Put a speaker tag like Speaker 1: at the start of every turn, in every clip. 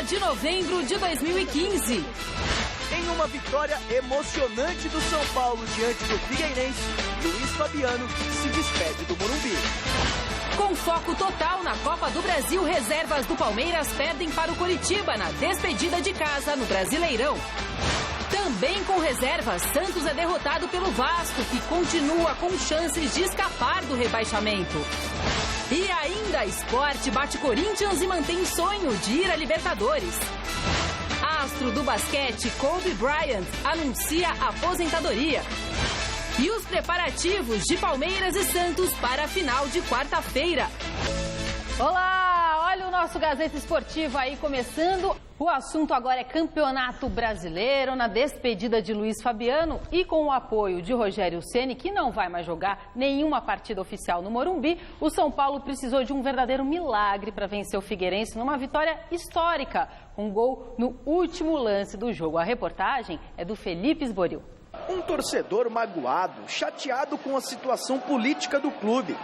Speaker 1: 30 de novembro de 2015.
Speaker 2: Em uma vitória emocionante do São Paulo diante do Figueirense, Luiz Fabiano se despede do Morumbi.
Speaker 1: Com foco total na Copa do Brasil, reservas do Palmeiras perdem para o Coritiba na despedida de casa no Brasileirão. Também com reservas, Santos é derrotado pelo Vasco, que continua com chances de escapar do rebaixamento. E ainda, Sport bate Corinthians e mantém sonho de ir à Libertadores. Astro do basquete, Kobe Bryant, anuncia aposentadoria. E os preparativos de Palmeiras e Santos para a final de quarta-feira.
Speaker 3: Olá, olha o nosso Gazeta Esportiva aí começando. O assunto agora é Campeonato Brasileiro, na despedida de Luiz Fabiano e com o apoio de Rogério Ceni, que não vai mais jogar nenhuma partida oficial no Morumbi. O São Paulo precisou de um verdadeiro milagre para vencer o Figueirense numa vitória histórica, um gol no último lance do jogo. A reportagem é do Felipe Esboril.
Speaker 2: Um torcedor magoado, chateado com a situação política do clube.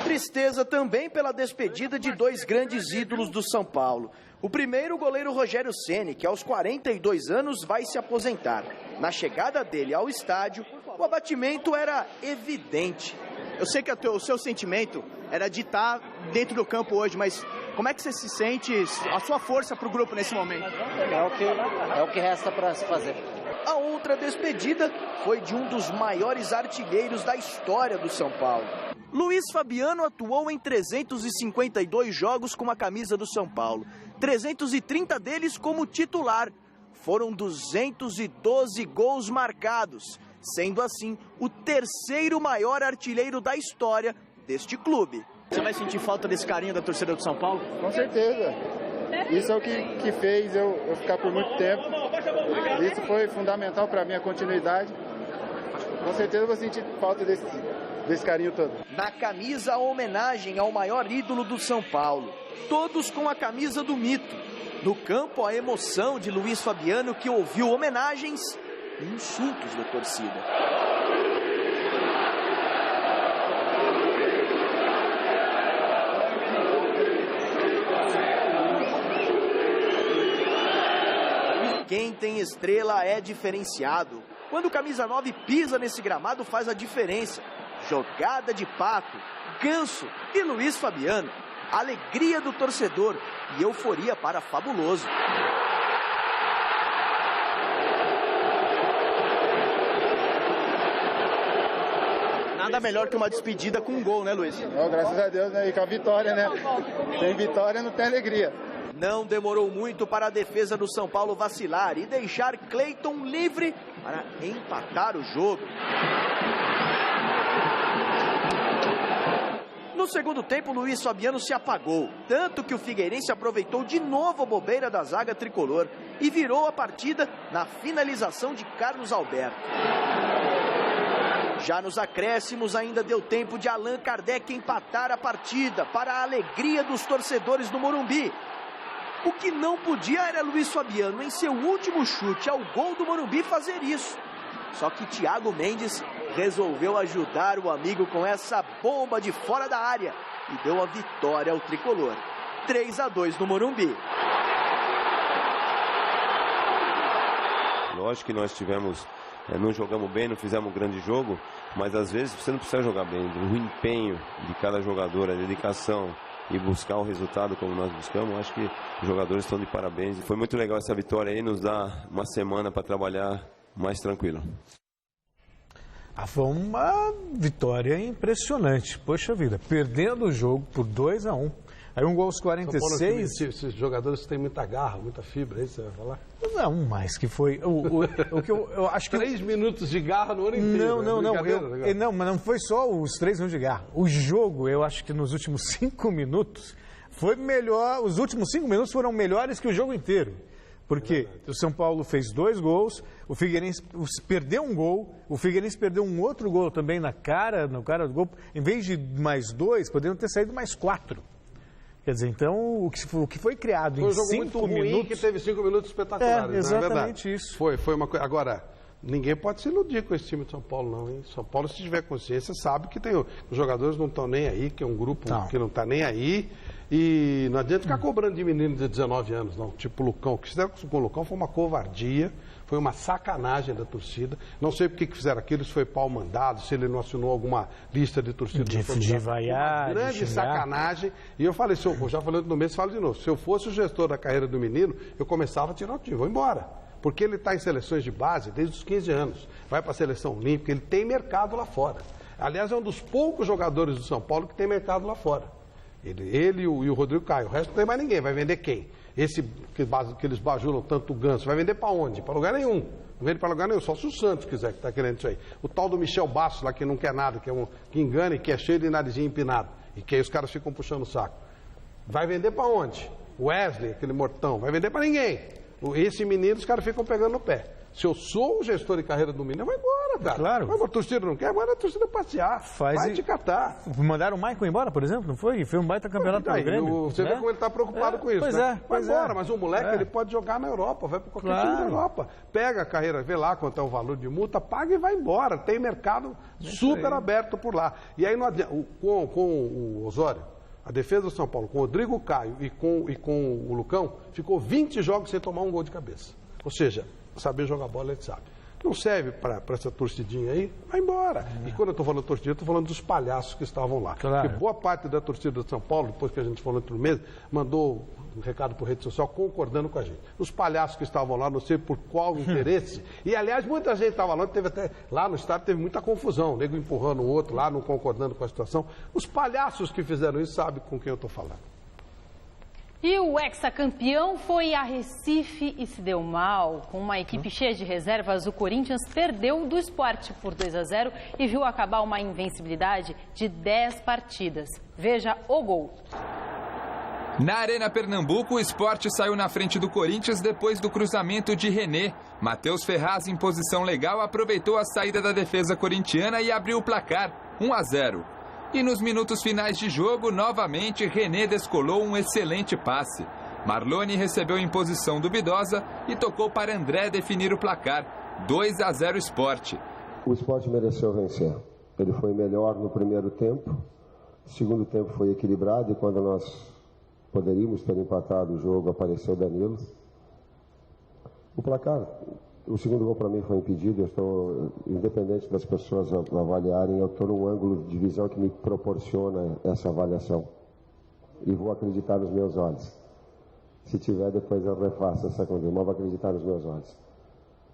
Speaker 2: Tristeza também pela despedida de dois grandes ídolos do São Paulo. O primeiro, o goleiro Rogério Ceni, que aos 42 anos vai se aposentar. Na chegada dele ao estádio, o abatimento era evidente.
Speaker 4: Eu sei que o seu sentimento era de estar dentro do campo hoje, mas como é que você se sente, a sua força para o grupo nesse momento?
Speaker 5: É o que resta para se fazer.
Speaker 2: A outra despedida foi de um dos maiores artilheiros da história do São Paulo. Luiz Fabiano atuou em 352 jogos com a camisa do São Paulo, 330 deles como titular. Foram 212 gols marcados, sendo assim o terceiro maior artilheiro da história deste clube.
Speaker 4: Você vai sentir falta desse carinho da torcida do São Paulo?
Speaker 6: Com certeza. Isso é o que fez eu ficar por muito tempo. Isso foi fundamental para a minha continuidade. Com certeza eu vou sentir falta desse carinho todo.
Speaker 2: Na camisa, a homenagem ao maior ídolo do São Paulo. Todos com a camisa do mito. No campo, a emoção de Luiz Fabiano, que ouviu homenagens e insultos da torcida. Quem tem estrela é diferenciado. Quando o camisa 9 pisa nesse gramado, faz a diferença. Jogada de Pato, Ganso e Luiz Fabiano. Alegria do torcedor e euforia para Fabuloso.
Speaker 4: Nada melhor que uma despedida com um gol, né, Luiz?
Speaker 6: Graças a Deus, né? E com a vitória, né? Sem vitória não tem alegria.
Speaker 2: Não demorou muito para a defesa do São Paulo vacilar e deixar Cleiton livre para empatar o jogo. No segundo tempo, Luiz Fabiano se apagou, tanto que o Figueirense aproveitou de novo a bobeira da zaga tricolor e virou a partida na finalização de Carlos Alberto. Já nos acréscimos, ainda deu tempo de Allan Kardec empatar a partida para a alegria dos torcedores do Morumbi. O que não podia era Luiz Fabiano, em seu último chute ao gol do Morumbi, fazer isso. Só que Thiago Mendes resolveu ajudar o amigo com essa bomba de fora da área e deu a vitória ao tricolor. 3-2 no Morumbi.
Speaker 7: Lógico que nós não jogamos bem, não fizemos um grande jogo, mas às vezes você não precisa jogar bem. O empenho de cada jogador, a dedicação e buscar o resultado como nós buscamos, acho que os jogadores estão de parabéns. Foi muito legal essa vitória aí, nos dá uma semana para trabalhar mais tranquilo.
Speaker 8: Foi uma vitória impressionante, poxa vida, perdendo o jogo por 2-1. Aí um gol aos 46...
Speaker 9: Esses jogadores têm muita garra, muita fibra, é isso que você vai falar?
Speaker 8: Não, mais que foi... O que eu acho que...
Speaker 9: 3 minutos de garra no ano inteiro.
Speaker 8: Não, mas não foi só os 3 minutos de garra. O jogo, eu acho que nos últimos 5 minutos foi melhor... Os últimos 5 minutos foram melhores que o jogo inteiro. Porque o São Paulo fez 2 gols, o Figueirense perdeu um gol, o Figueirense perdeu um outro gol também no cara do gol. Em vez de mais 2, poderiam ter saído mais 4. Quer dizer, então, o que foi criado em 5 minutos...
Speaker 9: Foi um jogo muito ruim que teve 5 minutos espetaculares,
Speaker 8: exatamente isso.
Speaker 9: Foi uma coisa... Agora, Ninguém pode se iludir com esse time de São Paulo, não, hein? São Paulo, se tiver consciência, sabe que os jogadores não estão nem aí, que é um grupo que não está nem aí. E não adianta ficar cobrando de menino de 19 anos, não. Tipo o Lucão. O que fizeram com o Lucão foi uma covardia, foi uma sacanagem da torcida. Não sei por que fizeram aquilo, se foi pau mandado, se ele não assinou alguma lista de torcida.
Speaker 8: De vaiar,
Speaker 9: uma grande sacanagem. E eu falei, já falando no mês, falo de novo. Se eu fosse o gestor da carreira do menino, eu começava a tirar o time, vou embora. Porque ele está em seleções de base desde os 15 anos. Vai para a seleção olímpica, ele tem mercado lá fora. Aliás, é um dos poucos jogadores do São Paulo que tem mercado lá fora. Ele e o Rodrigo Caio. O resto não tem mais ninguém. Vai vender quem? Esse que eles bajulam tanto o Ganso. Vai vender para onde? Para lugar nenhum. Não vende para lugar nenhum. Só se o Santos quiser que está querendo isso aí. O tal do Michel Bastos lá que não quer nada, que engana e que é cheio de narizinho empinado. E que aí os caras ficam puxando o saco. Vai vender para onde? O Wesley, aquele mortão. Vai vender para ninguém. Esse menino, os caras ficam pegando no pé. Se eu sou o gestor de carreira do menino, vai embora, cara.
Speaker 8: Claro.
Speaker 9: Mas a torcida não quer, manda a torcida passear. Vai te catar.
Speaker 8: Mandaram o Maicon embora, por exemplo, não foi? Foi um baita campeonato pelo Grêmio.
Speaker 9: Você vê como ele está preocupado com isso, né? Vai embora, mas o moleque, ele pode jogar na Europa, vai para qualquer time da Europa. Pega a carreira, vê lá quanto é o valor de multa, paga e vai embora. Tem mercado super aberto por lá. E aí, não adianta, com o Osório, a defesa do São Paulo, com o Rodrigo Caio e com o Lucão, ficou 20 jogos sem tomar um gol de cabeça. Ou seja, saber jogar bola, ele sabe. Não serve para essa torcidinha aí, vai embora. E quando eu estou falando torcidinha, eu estou falando dos palhaços que estavam lá.
Speaker 8: Claro.
Speaker 9: Porque boa parte da torcida de São Paulo, depois que a gente falou entre meses, mandou um recado por rede social concordando com a gente. Os palhaços que estavam lá, não sei por qual interesse. E, aliás, muita gente estava lá, teve até lá no estádio teve muita confusão. O nego empurrando o outro lá, não concordando com a situação. Os palhaços que fizeram isso sabem com quem eu estou falando.
Speaker 3: E o hexacampeão foi a Recife e se deu mal. Com uma equipe cheia de reservas, o Corinthians perdeu do Sport por 2-0 e viu acabar uma invencibilidade de 10 partidas. Veja o gol.
Speaker 10: Na Arena Pernambuco, o Sport saiu na frente do Corinthians depois do cruzamento de René. Matheus Ferraz, em posição legal, aproveitou a saída da defesa corintiana e abriu o placar, 1-0. E nos minutos finais de jogo, novamente, René descolou um excelente passe. Marlone recebeu em posição duvidosa e tocou para André definir o placar, 2-0 Sport.
Speaker 11: O Sport mereceu vencer. Ele foi melhor no primeiro tempo, o segundo tempo foi equilibrado e quando nós poderíamos ter empatado o jogo, apareceu Danilo. O placar, o segundo gol para mim foi impedido, eu estou, independente das pessoas avaliarem, eu estou num ângulo de visão que me proporciona essa avaliação. E vou acreditar nos meus olhos. Se tiver, depois eu refaço essa conta, mas vou acreditar nos meus olhos.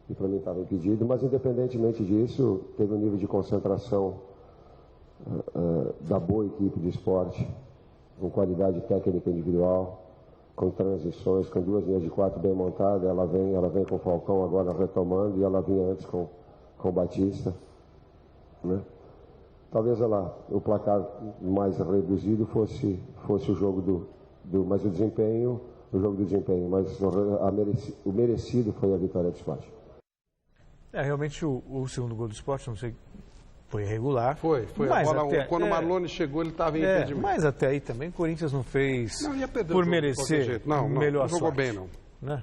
Speaker 11: E para mim estava impedido, mas independentemente disso, teve um nível de concentração da boa equipe de esporte, com qualidade técnica individual, com transições, com 2 linhas de 4 bem montadas, ela vem com o Falcão agora retomando e ela vinha antes com o Batista, né? Talvez o placar mais reduzido fosse o jogo mas o desempenho, mas o merecido foi a vitória do Sport.
Speaker 8: Realmente o segundo gol do Sport, não sei, foi irregular.
Speaker 9: Foi.
Speaker 8: Mas
Speaker 9: quando o Marlone chegou, ele estava em impedimento.
Speaker 8: Mas até aí também o Corinthians não fez por merecer melhor sorte.
Speaker 9: Não jogou bem, não.
Speaker 8: Né?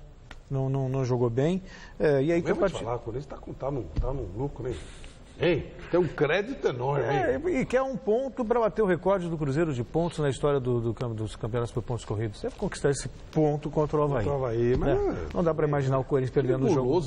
Speaker 8: Não jogou bem. E aí
Speaker 9: eu vou te falar, o Corinthians tá num lucro, né? Ei, tem um crédito enorme aí.
Speaker 8: E quer um ponto para bater o recorde do Cruzeiro de pontos na história dos campeonatos por pontos corridos. Deve conquistar esse ponto contra o Avaí.
Speaker 9: Mas
Speaker 8: não dá para imaginar o Corinthians perdendo o jogo.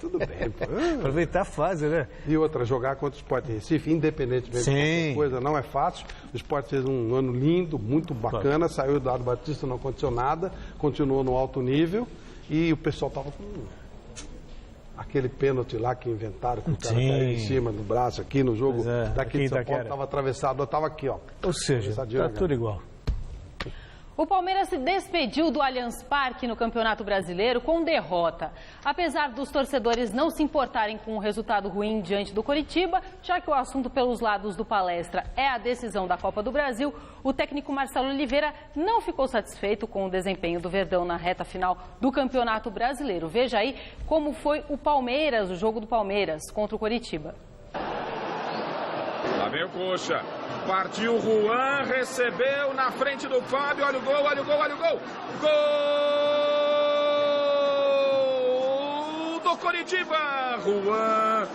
Speaker 9: Tudo bem.
Speaker 8: Aproveitar a fase, né?
Speaker 9: E outra, jogar contra o Sport Recife, independentemente de qualquer coisa, não é fácil. O Sport fez um ano lindo, muito bacana, saiu do Eduardo Batista, não aconteceu nada, continuou no alto nível e o pessoal estava com aquele pênalti lá que inventaram, que o cara caiu em cima do braço aqui no jogo daqui de São Paulo, estava atravessado, estava aqui, ó.
Speaker 8: Ou seja, está tudo igual.
Speaker 3: O Palmeiras se despediu do Allianz Parque no Campeonato Brasileiro com derrota. Apesar dos torcedores não se importarem com o resultado ruim diante do Coritiba, já que o assunto pelos lados do Palestra é a decisão da Copa do Brasil, o técnico Marcelo Oliveira não ficou satisfeito com o desempenho do Verdão na reta final do Campeonato Brasileiro. Veja aí como foi o jogo do Palmeiras contra o Coritiba.
Speaker 12: Lá vem o Coxa. Partiu o Juan, recebeu na frente do Fábio. Olha o gol, Gol do do Coritiba. Juan,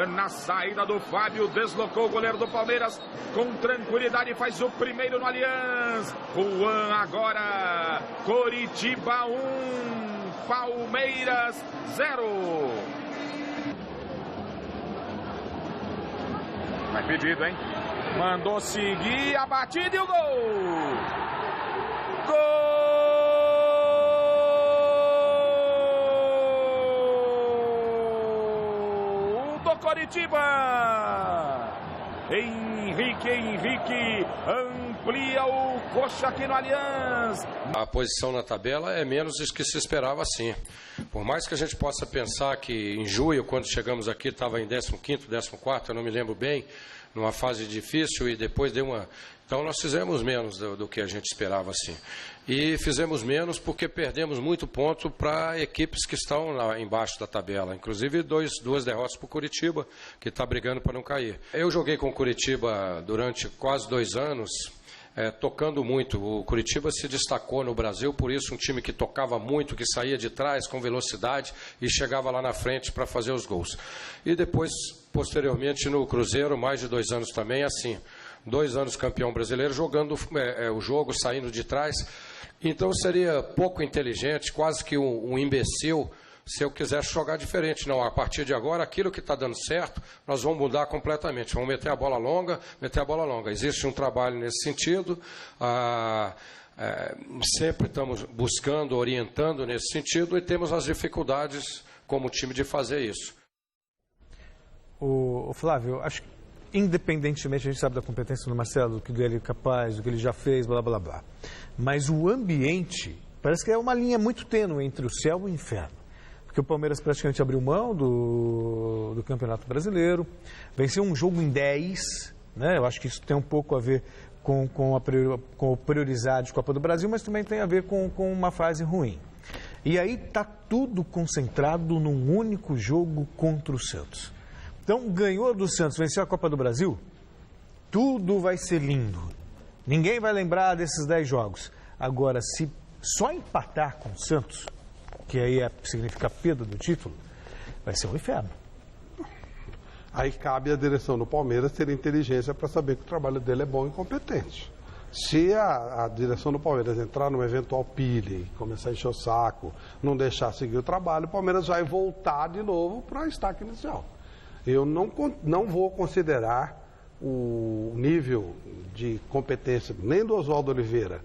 Speaker 12: na saída do Fábio, deslocou o goleiro do Palmeiras com tranquilidade, faz o primeiro no Allianz. Juan agora, Coritiba 1, Palmeiras 0. Vai pedido, hein? Mandou seguir a batida e o gol! Gol do Coritiba! Henrique amplia o coxa aqui no Allianz.
Speaker 13: A posição na tabela é menos do que se esperava, sim. Por mais que a gente possa pensar que em julho, quando chegamos aqui, estava em 15º, 14º, eu não me lembro bem, numa fase difícil, e depois deu uma... Então nós fizemos menos do que a gente esperava, sim. E fizemos menos porque perdemos muito ponto para equipes que estão lá embaixo da tabela. Inclusive duas derrotas para o Coritiba, que está brigando para não cair. Eu joguei com o Coritiba durante quase 2 anos, tocando muito. O Coritiba se destacou no Brasil, por isso um time que tocava muito, que saía de trás com velocidade e chegava lá na frente para fazer os gols. E depois, posteriormente, no Cruzeiro, mais de 2 anos também, assim. 2 anos campeão brasileiro, jogando o jogo, saindo de trás. Então seria pouco inteligente, quase que um imbecil, se eu quisesse jogar diferente. Não, a partir de agora, aquilo que está dando certo, nós vamos mudar completamente. Vamos meter a bola longa. Existe um trabalho nesse sentido. Sempre estamos buscando, orientando nesse sentido, e temos as dificuldades como time de fazer isso.
Speaker 8: O Flávio, acho que independentemente, a gente sabe da competência do Marcelo, do que ele é capaz, do que ele já fez, blá, blá, blá. Mas o ambiente, parece que é uma linha muito tênue entre o céu e o inferno. Porque o Palmeiras praticamente abriu mão do Campeonato Brasileiro, venceu um jogo em 10, né? Eu acho que isso tem um pouco a ver com o priorizar de Copa do Brasil, mas também tem a ver com uma fase ruim. E aí está tudo concentrado num único jogo contra o Santos. Então, ganhou do Santos, venceu a Copa do Brasil, tudo vai ser lindo. Ninguém vai lembrar desses 10 jogos. Agora, se só empatar com o Santos, que aí significa perda do título, vai ser um inferno.
Speaker 9: Aí cabe à direção do Palmeiras ter inteligência para saber que o trabalho dele é bom e competente. Se a direção do Palmeiras entrar num eventual pile, começar a encher o saco, não deixar seguir o trabalho, o Palmeiras vai voltar de novo para a estaca inicial. Eu não vou considerar o nível de competência nem do Oswaldo Oliveira,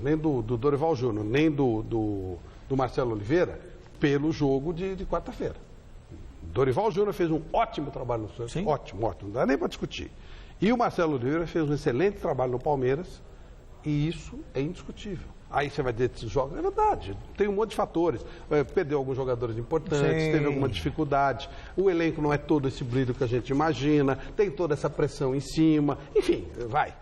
Speaker 9: nem do Dorival Júnior, nem do Marcelo Oliveira, pelo jogo de quarta-feira. Dorival Júnior fez um ótimo trabalho no Santos, ótimo, não dá nem para discutir. E o Marcelo Oliveira fez um excelente trabalho no Palmeiras, e isso é indiscutível. Aí você vai dizer desses jogos, é verdade, tem um monte de fatores. Perdeu alguns jogadores importantes, teve alguma dificuldade, o elenco não é todo esse brilho que a gente imagina, tem toda essa pressão em cima, enfim, vai.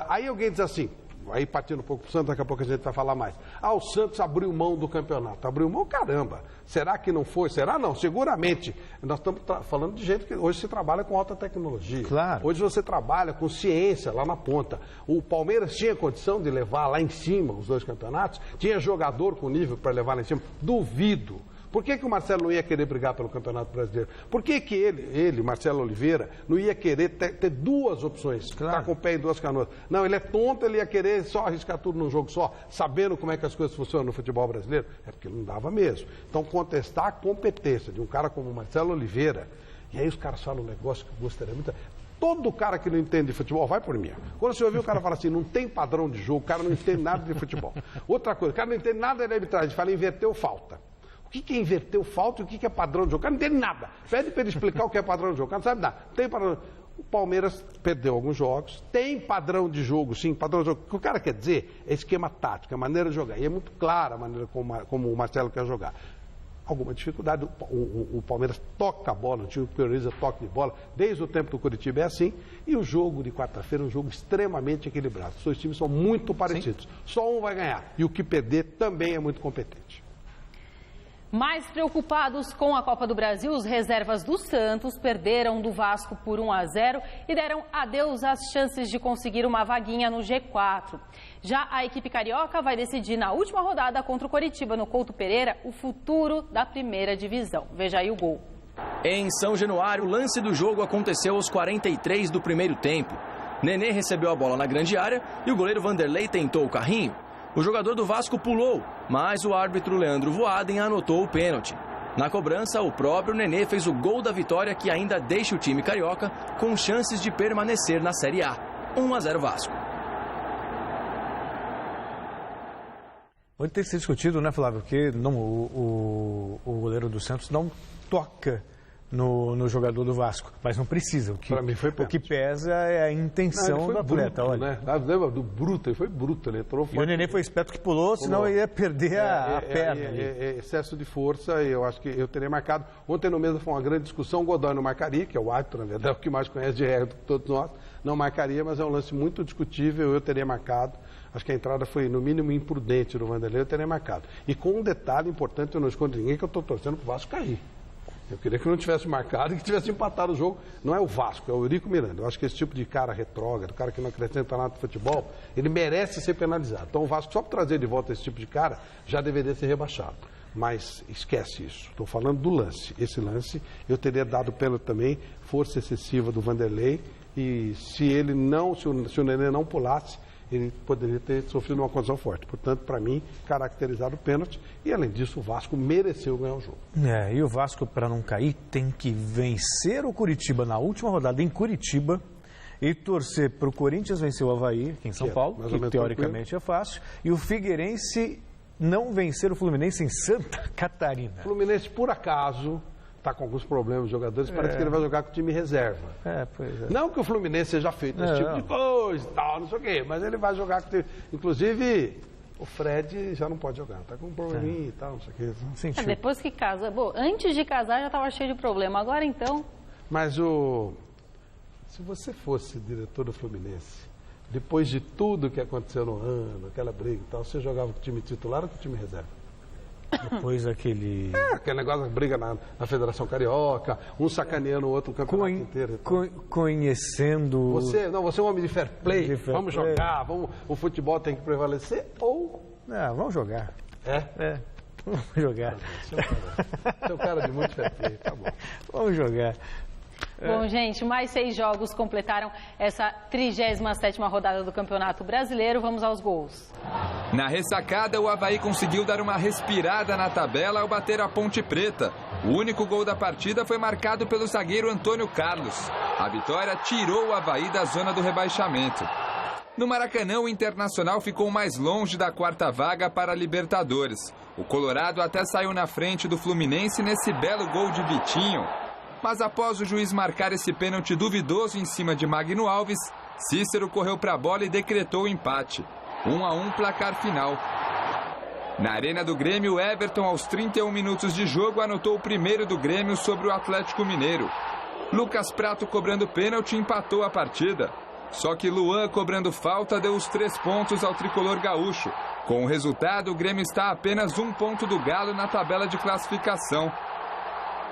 Speaker 9: Aí alguém diz assim, aí partindo um pouco para o Santos, daqui a pouco a gente vai falar mais. O Santos abriu mão do campeonato. Abriu mão, caramba. Será que não foi? Será não? Seguramente. Nós estamos falando de gente que hoje se trabalha com alta tecnologia.
Speaker 8: Claro.
Speaker 9: Hoje você trabalha com ciência lá na ponta. O Palmeiras tinha condição de levar lá em cima os 2 campeonatos? Tinha jogador com nível para levar lá em cima? Duvido. Por que o Marcelo não ia querer brigar pelo Campeonato Brasileiro? Por que ele, Marcelo Oliveira, não ia querer ter 2 opções? Claro. Estar com o pé em 2 canoas. Não, ele é tonto, ele ia querer só arriscar tudo num jogo só, sabendo como é que as coisas funcionam no futebol brasileiro. É porque ele não dava mesmo. Então, contestar a competência de um cara como o Marcelo Oliveira, e aí os caras falam um negócio que eu gostaria muito... Todo cara que não entende de futebol, vai por mim. Quando você ouvir o cara falar assim, não tem padrão de jogo, o cara não entende nada de futebol. Outra coisa, o cara não entende nada de arbitragem, fala inverteu falta. O que é inverteu falta e o que é padrão de jogo? O cara não entende nada. Pede para ele explicar o que é padrão de jogo. O cara não sabe nada. Tem padrão. O Palmeiras perdeu alguns jogos. Tem padrão de jogo, sim. Padrão de jogo. O que o cara quer dizer é esquema tático, é maneira de jogar. E é muito clara a maneira como o Marcelo quer jogar. Alguma dificuldade. O Palmeiras toca a bola, o time prioriza toque de bola. Desde o tempo do Coritiba é assim. E o jogo de quarta-feira é um jogo extremamente equilibrado. Os 2 times são muito parecidos. Sim. Só um vai ganhar. E o que perder também é muito competente.
Speaker 3: Mais preocupados com a Copa do Brasil, os reservas do Santos perderam do Vasco por 1-0 e deram adeus às chances de conseguir uma vaguinha no G4. Já a equipe carioca vai decidir na última rodada contra o Coritiba, no Couto Pereira, o futuro da primeira divisão. Veja aí o gol.
Speaker 14: Em São Januário, o lance do jogo aconteceu aos 43 do primeiro tempo. Nenê recebeu a bola na grande área e o goleiro Vanderlei tentou o carrinho. O jogador do Vasco pulou, mas o árbitro Leandro Voaden anotou o pênalti. Na cobrança, o próprio Nenê fez o gol da vitória que ainda deixa o time carioca com chances de permanecer na Série A. 1-0 Vasco.
Speaker 8: Pode ter sido discutido, né, Flávio? Porque não, o goleiro do Santos não toca no jogador do Vasco, mas não precisa.
Speaker 9: Para mim foi
Speaker 8: o que pesa é a intenção do atleta.
Speaker 9: Bruto, olha. Né? Lembra do bruto? Ele foi bruto, ele entrou.
Speaker 8: E o Nenê foi esperto que pulou, senão ia perder a perna.
Speaker 9: Excesso de força, eu acho que eu teria marcado. Ontem no mesmo foi uma grande discussão, o Godoy não marcaria, que é o árbitro, na verdade, é o que mais conhece de regra de todos nós, não marcaria, mas é um lance muito discutível, eu teria marcado. Acho que a entrada foi, no mínimo, imprudente do Vanderlei, eu teria marcado. E com um detalhe importante, eu não escondo ninguém, que eu estou torcendo para o Vasco cair. Eu queria que não tivesse marcado e que tivesse empatado o jogo. Não é o Vasco, é o Eurico Miranda. Eu acho que esse tipo de cara retrógrado, cara que não acrescenta nada no futebol, ele merece ser penalizado. Então o Vasco, só para trazer de volta esse tipo de cara, já deveria ser rebaixado. Mas esquece isso. Estou falando do lance. Esse lance, eu teria dado pênalti também, força excessiva do Vanderlei. E se o Nenê não pulasse, ele poderia ter sofrido uma condição forte. Portanto, para mim, caracterizado o pênalti. E, além disso, o Vasco mereceu ganhar o jogo.
Speaker 8: E o Vasco, para não cair, tem que vencer o Curitiba na última rodada em Curitiba e torcer para o Corinthians vencer o Avaí, aqui em São Paulo, que teoricamente é fácil, e o Figueirense não vencer o Fluminense em Santa Catarina.
Speaker 9: O Fluminense, por acaso, está com alguns problemas de jogadores, parece que ele vai jogar com o time reserva.
Speaker 8: Pois é.
Speaker 9: Não que o Fluminense seja feito desse tipo de coisa e tal, não sei o quê, mas ele vai jogar com o time. Inclusive, o Fred já não pode jogar, está com um probleminha e tal, não sei o quê.
Speaker 3: Depois que casa, antes de casar já estava cheio de problema, agora então...
Speaker 9: Mas se você fosse diretor do Fluminense, depois de tudo que aconteceu no ano, aquela briga e tal, você jogava com o time titular ou com o time reserva?
Speaker 8: Depois aquele
Speaker 9: negócio de briga na Federação Carioca, um sacaneando o outro o campeonato inteiro.
Speaker 8: Conhecendo...
Speaker 9: Você é um homem de fair play, vamos jogar, o futebol tem que prevalecer ou...
Speaker 8: vamos jogar. Vamos jogar.
Speaker 9: Você é um cara de muito fair play, tá bom.
Speaker 8: Vamos jogar.
Speaker 3: Bom, gente, mais 6 jogos completaram essa 37ª rodada do Campeonato Brasileiro. Vamos aos gols.
Speaker 10: Na ressacada, o Avaí conseguiu dar uma respirada na tabela ao bater a Ponte Preta. O único gol da partida foi marcado pelo zagueiro Antônio Carlos. A vitória tirou o Avaí da zona do rebaixamento. No Maracanã, o Internacional ficou mais longe da 4ª vaga para a Libertadores. O Colorado até saiu na frente do Fluminense nesse belo gol de Vitinho. Mas após o juiz marcar esse pênalti duvidoso em cima de Magno Alves, Cícero correu para a bola e decretou o empate. 1-1 placar final. Na Arena do Grêmio, Everton, aos 31 minutos de jogo, anotou o primeiro do Grêmio sobre o Atlético Mineiro. Lucas Prato, cobrando pênalti, empatou a partida. Só que Luan, cobrando falta, deu os 3 pontos ao tricolor gaúcho. Com o resultado, o Grêmio está a apenas 1 ponto do Galo na tabela de classificação.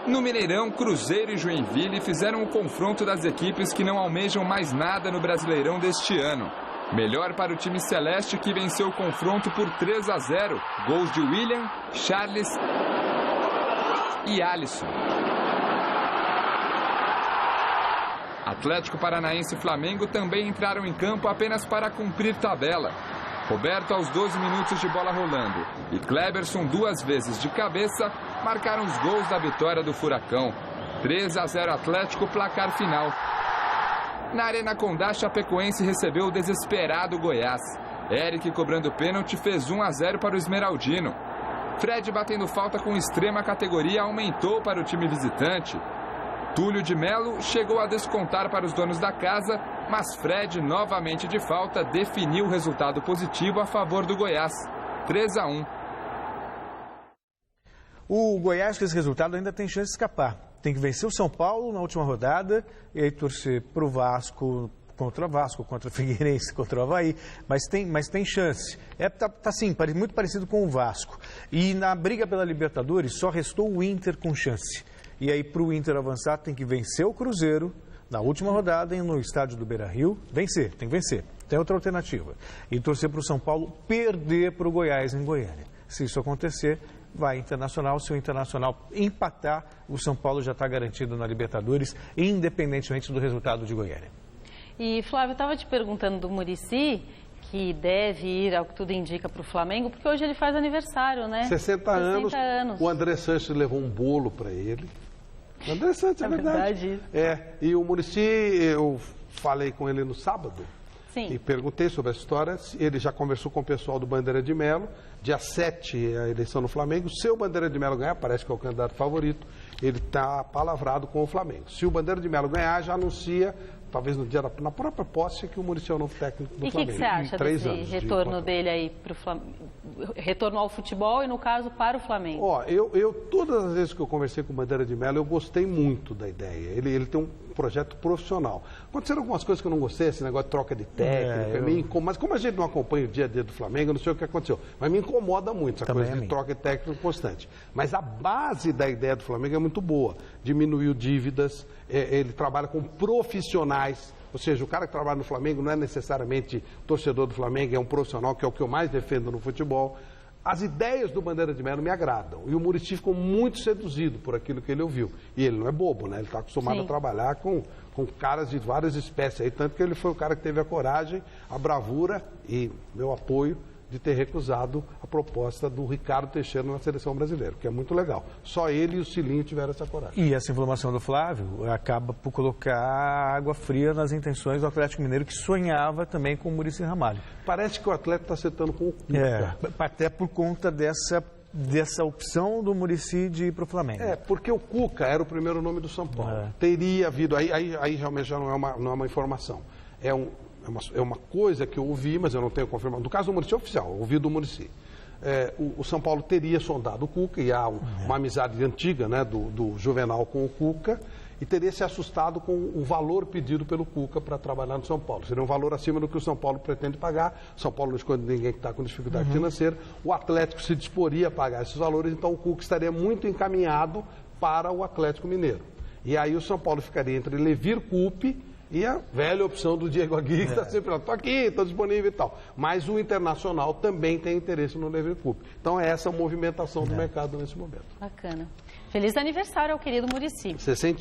Speaker 10: No Mineirão, Cruzeiro e Joinville fizeram o confronto das equipes que não almejam mais nada no Brasileirão deste ano. Melhor para o time celeste, que venceu o confronto por 3-0. Gols de William, Charles e Alisson. Atlético Paranaense e Flamengo também entraram em campo apenas para cumprir tabela. Roberto, aos 12 minutos de bola rolando, e Kleberson, 2 vezes de cabeça, marcaram os gols da vitória do Furacão. 3-0 Atlético, placar final. Na Arena Condá, Chapecoense recebeu o desesperado Goiás. Eric, cobrando pênalti, fez 1-0 para o Esmeraldino. Fred, batendo falta com extrema categoria, aumentou para o time visitante. Túlio de Melo chegou a descontar para os donos da casa, mas Fred, novamente de falta, definiu o resultado positivo a favor do Goiás. 3-1.
Speaker 8: O Goiás, com esse resultado, ainda tem chance de escapar. Tem que vencer o São Paulo na última rodada e aí torcer para o Vasco contra Vasco, contra Figueirense, contra o Avaí, mas tem chance. Tá sim, muito parecido com o Vasco. E na briga pela Libertadores só restou o Inter com chance. E aí para o Inter avançar tem que vencer o Cruzeiro na última rodada no estádio do Beira-Rio. Tem que vencer. Tem outra alternativa. E torcer para o São Paulo perder para o Goiás em Goiânia. Se isso acontecer, vai Internacional. Se o Internacional empatar, o São Paulo já está garantido na Libertadores, independentemente do resultado de Goiânia.
Speaker 3: E, Flávio, eu estava te perguntando do Muricy, que deve ir, ao que tudo indica, para o Flamengo, porque hoje ele faz aniversário, né?
Speaker 9: 60 anos. O André Sanches levou um bolo para ele. O André Sanches, é verdade. E o Muricy, eu falei com ele no sábado.
Speaker 3: Sim.
Speaker 9: E perguntei sobre a história. Ele já conversou com o pessoal do Bandeira de Melo. Dia 7 é a eleição no Flamengo. Se o Bandeira de Melo ganhar, parece que é o candidato favorito, ele está palavrado com o Flamengo. Se o Bandeira de Melo ganhar, já anuncia, talvez no dia na própria posse, que o Muricy é o novo técnico do Flamengo.
Speaker 3: E o que você acha desse retorno dele aí para o Flamengo? Retorno ao futebol e, no caso, para o Flamengo?
Speaker 9: Todas as vezes que eu conversei com o Bandeira de Melo, eu gostei muito da ideia. Ele tem um projeto profissional. Aconteceram algumas coisas que eu não gostei, esse negócio de troca de técnico, mas como a gente não acompanha o dia a dia do Flamengo, eu não sei o que aconteceu. Mas me incomoda muito essa coisa de troca de técnico constante. Mas a base da ideia do Flamengo é muito boa. Diminuiu dívidas, ele trabalha com profissionais. Ou seja, o cara que trabalha no Flamengo não é necessariamente torcedor do Flamengo, é um profissional, que é o que eu mais defendo no futebol. As ideias do Bandeira de Melo me agradam. E o Muricy ficou muito seduzido por aquilo que ele ouviu. E ele não é bobo, né? Ele está acostumado a trabalhar com caras de várias espécies aí. Tanto que ele foi o cara que teve a coragem, a bravura e meu apoio de ter recusado a proposta do Ricardo Teixeira na seleção brasileira, que é muito legal. Só ele e o Cilinho tiveram essa coragem.
Speaker 8: E essa informação do Flávio acaba por colocar água fria nas intenções do Atlético Mineiro, que sonhava também com o Muricy Ramalho.
Speaker 9: Parece que o Atlético está acertando com o Cuca.
Speaker 8: Até por conta dessa opção do Muricy de ir para o Flamengo.
Speaker 9: Porque o Cuca era o primeiro nome do São Paulo. Teria havido, aí realmente já não é uma informação. É uma coisa que eu ouvi, mas eu não tenho confirmação. No caso do Muricy oficial, eu ouvi do Muricy. O São Paulo teria sondado o Cuca, e há uma amizade antiga, né, do Juvenal com o Cuca, e teria se assustado com o valor pedido pelo Cuca para trabalhar no São Paulo. Seria um valor acima do que o São Paulo pretende pagar. São Paulo não esconde ninguém que está com dificuldade financeira. O Atlético se disporia a pagar esses valores, então o Cuca estaria muito encaminhado para o Atlético Mineiro. E aí o São Paulo ficaria entre Levir Coupe e a velha opção do Diego Aguirre, que está sempre lá, estou aqui, estou disponível e tal. Mas o Internacional também tem interesse no Levir Coupe. Então é essa a movimentação do mercado nesse momento.
Speaker 3: Bacana. Feliz aniversário ao querido Muricy.
Speaker 9: 60.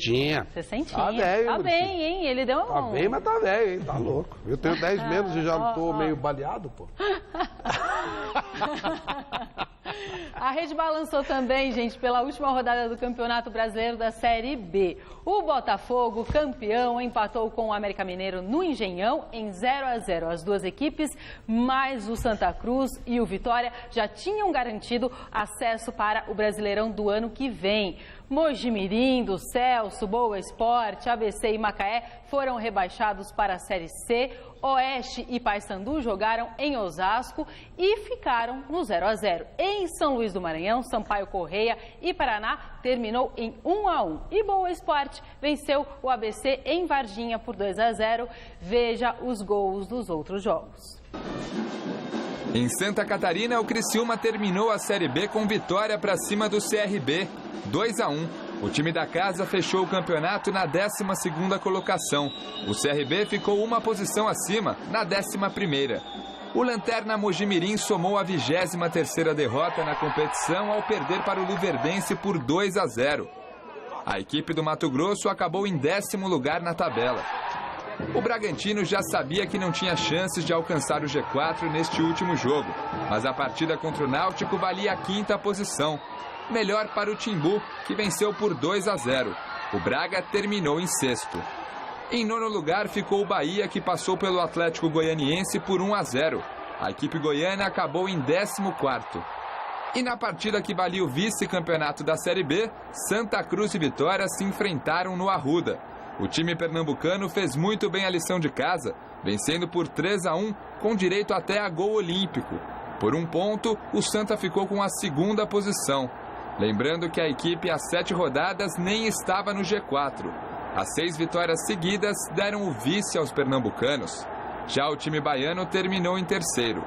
Speaker 3: Tá velho, tá bem, hein? Ele deu
Speaker 9: Tá bem, mas tá velho, hein? Tá louco. Eu tenho 10 menos e já estou meio baleado, pô.
Speaker 3: A rede balançou também, gente, pela última rodada do Campeonato Brasileiro da Série B. O Botafogo, campeão, empatou com o América Mineiro no Engenhão em 0-0. As duas equipes, mais o Santa Cruz e o Vitória, já tinham garantido acesso para o Brasileirão do ano que vem. Mojimirim, do Celso, Boa Esporte, ABC e Macaé foram rebaixados para a Série C. Oeste e Paysandu jogaram em Osasco e ficaram no 0-0. Em São Luís do Maranhão, Sampaio Correia e Paraná terminou em 1-1. E Boa Esporte venceu o ABC em Varginha por 2-0. Veja os gols dos outros jogos.
Speaker 10: Em Santa Catarina, o Criciúma terminou a Série B com vitória para cima do CRB, 2-1. O time da casa fechou o campeonato na 12ª colocação. O CRB ficou uma posição acima, na 11ª. O Lanterna Mojimirim somou a 23ª derrota na competição ao perder para o Luverdense por 2-0. A equipe do Mato Grosso acabou em 10º lugar na tabela. O Bragantino já sabia que não tinha chances de alcançar o G4 neste último jogo, mas a partida contra o Náutico valia a 5ª posição. Melhor para o Timbu, que venceu por 2-0. O Braga terminou em 6º. Em 9º lugar ficou o Bahia, que passou pelo Atlético Goianiense por 1-0. A equipe goiana acabou em 14º. E na partida que valia o vice-campeonato da Série B, Santa Cruz e Vitória se enfrentaram no Arruda. O time pernambucano fez muito bem a lição de casa, vencendo por 3-1, com direito até a gol olímpico. Por 1 ponto, o Santa ficou com a 2ª posição. Lembrando que a equipe, às 7 rodadas, nem estava no G4. As 6 vitórias seguidas deram o vice aos pernambucanos. Já o time baiano terminou em terceiro.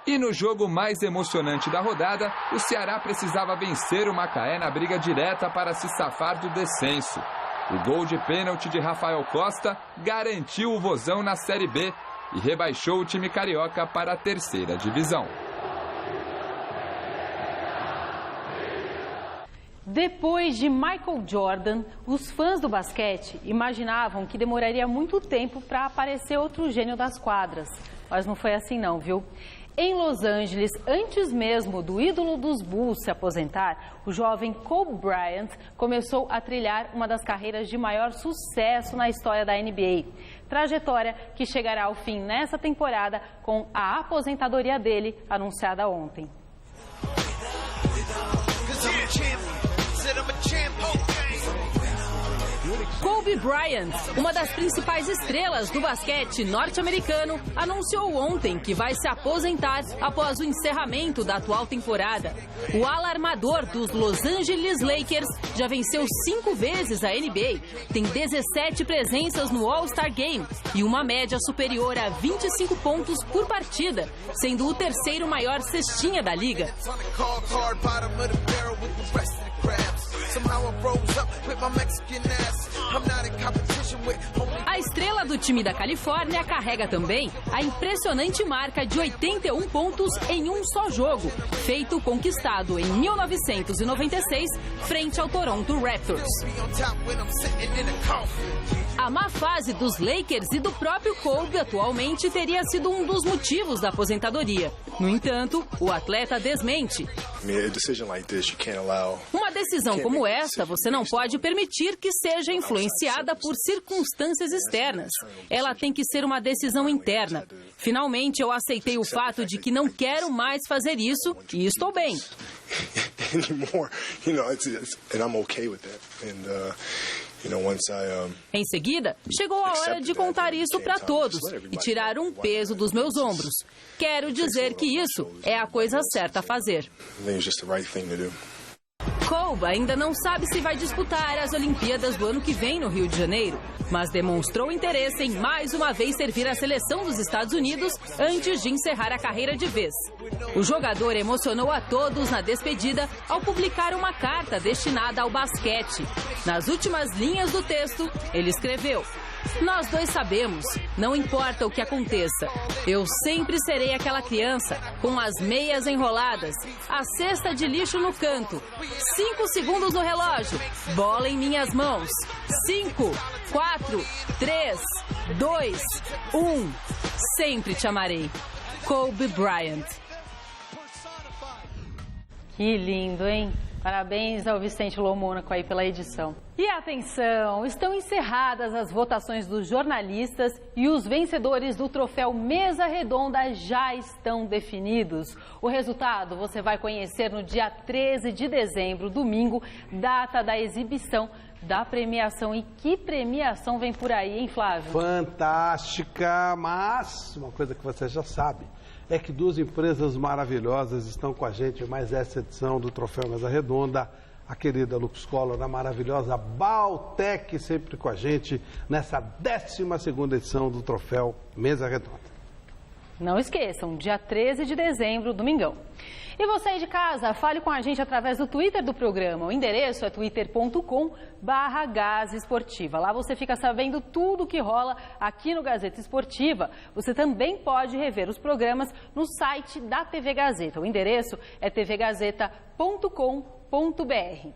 Speaker 10: E no jogo mais emocionante da rodada, o Ceará precisava vencer o Macaé na briga direta para se safar do descenso. O gol de pênalti de Rafael Costa garantiu o Vozão na Série B e rebaixou o time carioca para a terceira divisão.
Speaker 3: Depois de Michael Jordan, os fãs do basquete imaginavam que demoraria muito tempo para aparecer outro gênio das quadras. Mas não foi assim não, viu? Em Los Angeles, antes mesmo do ídolo dos Bulls se aposentar, o jovem Kobe Bryant começou a trilhar uma das carreiras de maior sucesso na história da NBA. Trajetória que chegará ao fim nessa temporada com a aposentadoria dele anunciada ontem.
Speaker 1: Kobe Bryant, uma das principais estrelas do basquete norte-americano, anunciou ontem que vai se aposentar após o encerramento da atual temporada. O alarmador dos Los Angeles Lakers já venceu 5 vezes a NBA, tem 17 presenças no All-Star Game e uma média superior a 25 pontos por partida, sendo o terceiro maior cestinha da liga. A estrela do time da Califórnia carrega também a impressionante marca de 81 pontos em um só jogo, feito conquistado em 1996 frente ao Toronto Raptors. A má fase dos Lakers e do próprio Kobe atualmente teria sido um dos motivos da aposentadoria. No entanto, o atleta desmente. Uma decisão como esta, você não pode permitir que seja influenciada por circunstâncias externas. Ela tem que ser uma decisão interna. Finalmente, eu aceitei o fato de que não quero mais fazer isso e estou bem. Em seguida, chegou a hora de contar isso para todos e tirar um peso dos meus ombros. Quero dizer que isso é a coisa certa a fazer. Kobe ainda não sabe se vai disputar as Olimpíadas do ano que vem no Rio de Janeiro, mas demonstrou interesse em mais uma vez servir a seleção dos Estados Unidos antes de encerrar a carreira de vez. O jogador emocionou a todos na despedida ao publicar uma carta destinada ao basquete. Nas últimas linhas do texto, ele escreveu: "Nós dois sabemos, não importa o que aconteça. Eu sempre serei aquela criança com as meias enroladas, a cesta de lixo no canto, 5 segundos no relógio, bola em minhas mãos. 5, 4, 3, 2, 1. Sempre te amarei. Kobe Bryant."
Speaker 3: Que lindo, hein? Parabéns ao Vicente Lomônaco aí pela edição. E atenção, estão encerradas as votações dos jornalistas e os vencedores do troféu Mesa Redonda já estão definidos. O resultado você vai conhecer no dia 13 de dezembro, domingo, data da exibição da premiação. E que premiação vem por aí, hein, Flávio?
Speaker 9: Fantástica, mas uma coisa que você já sabe é que 2 empresas maravilhosas estão com a gente em mais essa edição do Troféu Mesa Redonda. A querida Lux Color, a maravilhosa Baltec, sempre com a gente nessa 12ª edição do Troféu Mesa Redonda.
Speaker 3: Não esqueçam, dia 13 de dezembro, domingão. E você aí de casa, fale com a gente através do Twitter do programa. O endereço é twitter.com/gazesportiva. Lá você fica sabendo tudo o que rola aqui no Gazeta Esportiva. Você também pode rever os programas no site da TV Gazeta. O endereço é tvgazeta.com.br.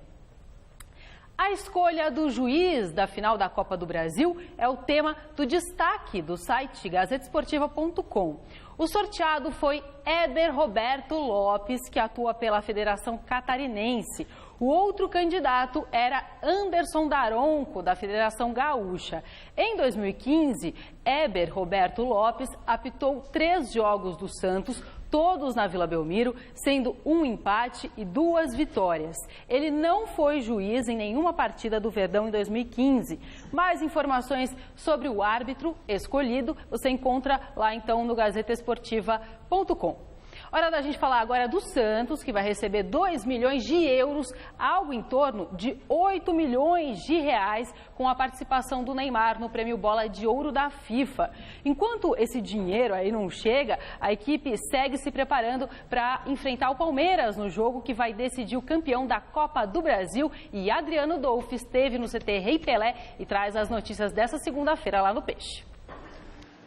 Speaker 3: A escolha do juiz da final da Copa do Brasil é o tema do destaque do site gazetesportiva.com. O sorteado foi Éder Roberto Lopes, que atua pela Federação Catarinense. O outro candidato era Anderson Daronco, da Federação Gaúcha. Em 2015, Éder Roberto Lopes apitou 3 jogos do Santos, todos na Vila Belmiro, sendo um empate e 2 vitórias. Ele não foi juiz em nenhuma partida do Verdão em 2015. Mais informações sobre o árbitro escolhido você encontra lá então no gazetesportiva.com. Hora da gente falar agora do Santos, que vai receber 2 milhões de euros, algo em torno de 8 milhões de reais, com a participação do Neymar no Prêmio Bola de Ouro da FIFA. Enquanto esse dinheiro aí não chega, a equipe segue se preparando para enfrentar o Palmeiras no jogo que vai decidir o campeão da Copa do Brasil. E Adriano Dolfi esteve no CT Rei Pelé e traz as notícias dessa segunda-feira lá no Peixe.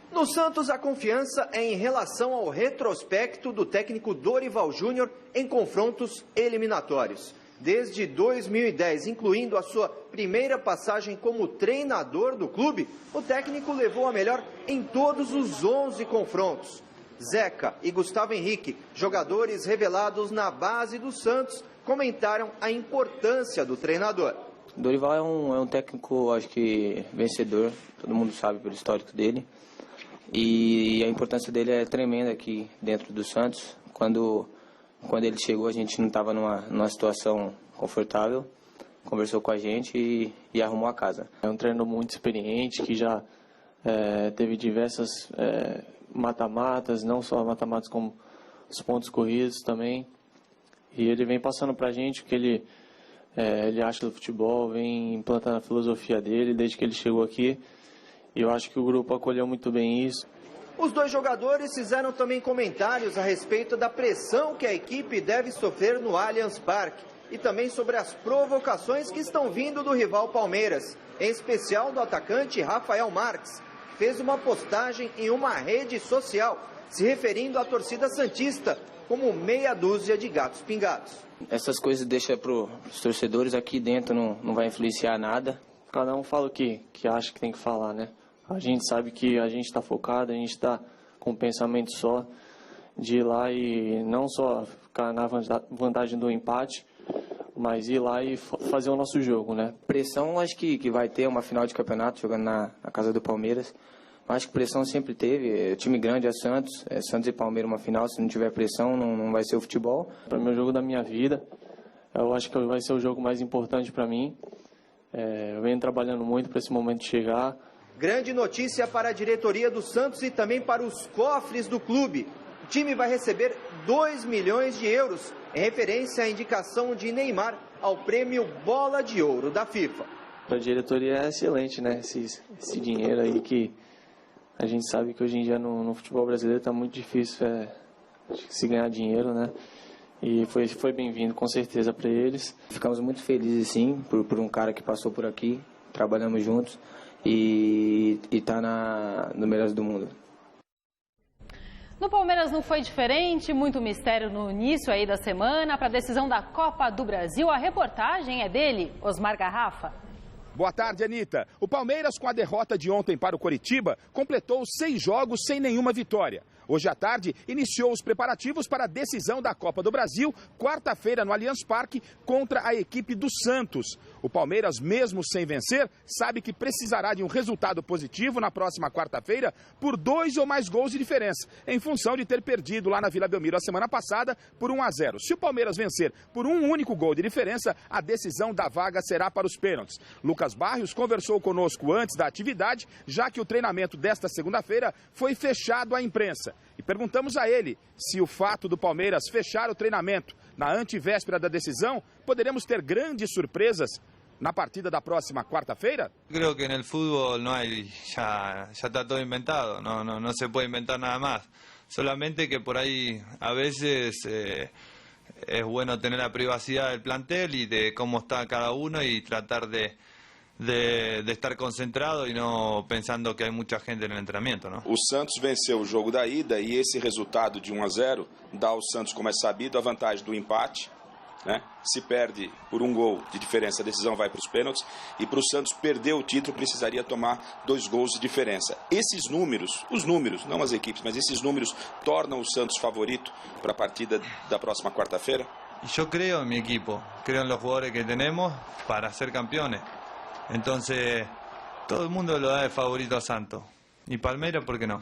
Speaker 2: No Santos, a confiança é em relação ao retrospecto do técnico Dorival Júnior em confrontos eliminatórios. Desde 2010, incluindo a sua primeira passagem como treinador do clube, o técnico levou a melhor em todos os 11 confrontos. Zeca e Gustavo Henrique, jogadores revelados na base do Santos, comentaram a importância do treinador.
Speaker 15: Dorival é um técnico, acho que, vencedor, todo mundo sabe pelo histórico dele. E a importância dele é tremenda aqui dentro do Santos. Quando ele chegou, a gente não estava numa situação confortável. Conversou com a gente e arrumou a casa.
Speaker 16: É um treinador muito experiente, que já teve diversas mata-matas, não só mata-matas como os pontos corridos também. E ele vem passando para a gente o que ele acha do futebol, vem implantando a filosofia dele desde que ele chegou aqui. E eu acho que o grupo acolheu muito bem isso.
Speaker 2: Os dois jogadores fizeram também comentários a respeito da pressão que a equipe deve sofrer no Allianz Parque e também sobre as provocações que estão vindo do rival Palmeiras, em especial do atacante Rafael Marques, que fez uma postagem em uma rede social se referindo à torcida santista como meia dúzia de gatos pingados.
Speaker 15: Essas coisas deixam para os torcedores, aqui dentro não vai influenciar nada.
Speaker 16: Cada um fala o que acha que tem que falar, né? A gente sabe que a gente está focado, a gente está com um pensamento só de ir lá e não só ficar na vantagem do empate, mas ir lá e fazer o nosso jogo, né?
Speaker 15: Pressão, acho que vai ter uma final de campeonato jogando na casa do Palmeiras. Acho que pressão sempre teve. O time grande é Santos, Santos e Palmeiras uma final. Se não tiver pressão, não vai ser o futebol.
Speaker 16: Para mim, é o jogo da minha vida. Eu acho que vai ser o jogo mais importante para mim. Eu venho trabalhando muito para esse momento chegar.
Speaker 2: Grande notícia para a diretoria do Santos e também para os cofres do clube. O time vai receber 2 milhões de euros, em referência à indicação de Neymar ao Prêmio Bola de Ouro da FIFA.
Speaker 16: Para a diretoria é excelente, né? Esse dinheiro aí que a gente sabe que hoje em dia no futebol brasileiro está muito difícil se ganhar dinheiro, né? E foi bem-vindo, com certeza, para eles.
Speaker 15: Ficamos muito felizes, sim, por um cara que passou por aqui, trabalhamos juntos e está no Melhores do Mundo.
Speaker 3: No Palmeiras não foi diferente, muito mistério no início aí da semana para a decisão da Copa do Brasil. A reportagem é dele, Osmar Garrafa.
Speaker 12: Boa tarde, Anitta. O Palmeiras, com a derrota de ontem para o Coritiba, completou 6 jogos sem nenhuma vitória. Hoje à tarde, iniciou os preparativos para a decisão da Copa do Brasil, quarta-feira no Allianz Parque, contra a equipe do Santos. O Palmeiras, mesmo sem vencer, sabe que precisará de um resultado positivo na próxima quarta-feira por 2 ou mais gols de diferença, em função de ter perdido lá na Vila Belmiro a semana passada por 1-0. Se o Palmeiras vencer por um único gol de diferença, a decisão da vaga será para os pênaltis. Lucas Barrios conversou conosco antes da atividade, já que o treinamento desta segunda-feira foi fechado à imprensa. E perguntamos a ele se o fato do Palmeiras fechar o treinamento na antevéspera da decisão, poderemos ter grandes surpresas na partida da próxima quarta-feira?
Speaker 17: Creo que en el fútbol no hay, ya está todo inventado, no se puede inventar nada más. Solamente que por ahí a veces es bueno tener la privacidad del plantel y de cómo está cada uno y tratar de estar concentrado e não pensando que há muita gente no treinamento, não?
Speaker 18: O Santos venceu o jogo da ida e esse resultado de 1-0 dá ao Santos, como é sabido, a vantagem do empate, né? Se perde por um gol de diferença, a decisão vai para os pênaltis e para o Santos perder o título precisaria tomar 2 gols de diferença. Esses números, os números, não as equipes, mas esses números tornam o Santos favorito para a partida da próxima quarta-feira?
Speaker 17: Eu creio em meu equipo, creio em los jugadores que temos para ser campeones. Entonces, todo el mundo lo da de favorito a Santos. ¿Y Palmeiras por qué no?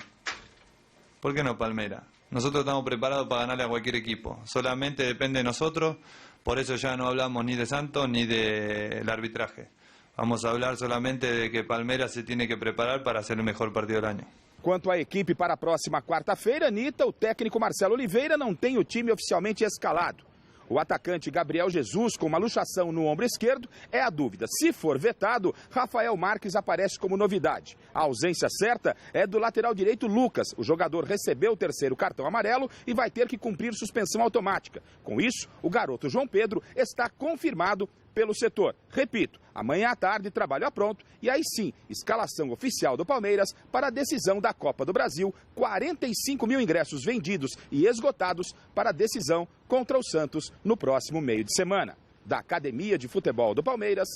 Speaker 17: ¿Por qué no Palmeiras? Nosotros estamos preparados para ganarle a cualquier equipo. Solamente depende de nosotros, por eso ya no hablamos ni de Santos ni del arbitraje. Vamos a hablar solamente de que Palmeiras se tiene que preparar para hacer el mejor partido del año.
Speaker 12: Quanto à equipe para a próxima quarta-feira, Anitta, o técnico Marcelo Oliveira não tem o time oficialmente escalado. O atacante Gabriel Jesus, com uma luxação no ombro esquerdo, é a dúvida. Se for vetado, Rafael Marques aparece como novidade. A ausência certa é do lateral direito Lucas. O jogador recebeu o terceiro cartão amarelo e vai ter que cumprir suspensão automática. Com isso, o garoto João Pedro está confirmado pelo setor. Repito, amanhã à tarde trabalho a pronto e aí sim, escalação oficial do Palmeiras para a decisão da Copa do Brasil. 45 mil ingressos vendidos e esgotados para a decisão contra o Santos no próximo meio de semana. Da Academia de Futebol do Palmeiras,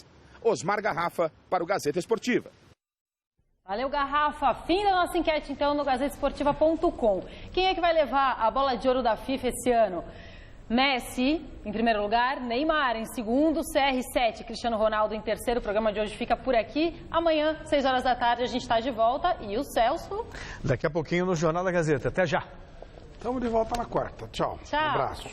Speaker 12: Osmar Garrafa para o Gazeta Esportiva.
Speaker 3: Valeu, Garrafa. Fim da nossa enquete, então, no gazetesportiva.com. Quem é que vai levar a bola de ouro da FIFA esse ano? Messi, em primeiro lugar, Neymar em segundo, CR7, Cristiano Ronaldo em terceiro. O programa de hoje fica por aqui. Amanhã, 6 horas da tarde, a gente está de volta. E o Celso?
Speaker 8: Daqui a pouquinho no Jornal da Gazeta. Até já.
Speaker 9: Estamos de volta na quarta. Tchau.
Speaker 3: Tchau.
Speaker 9: Um abraço.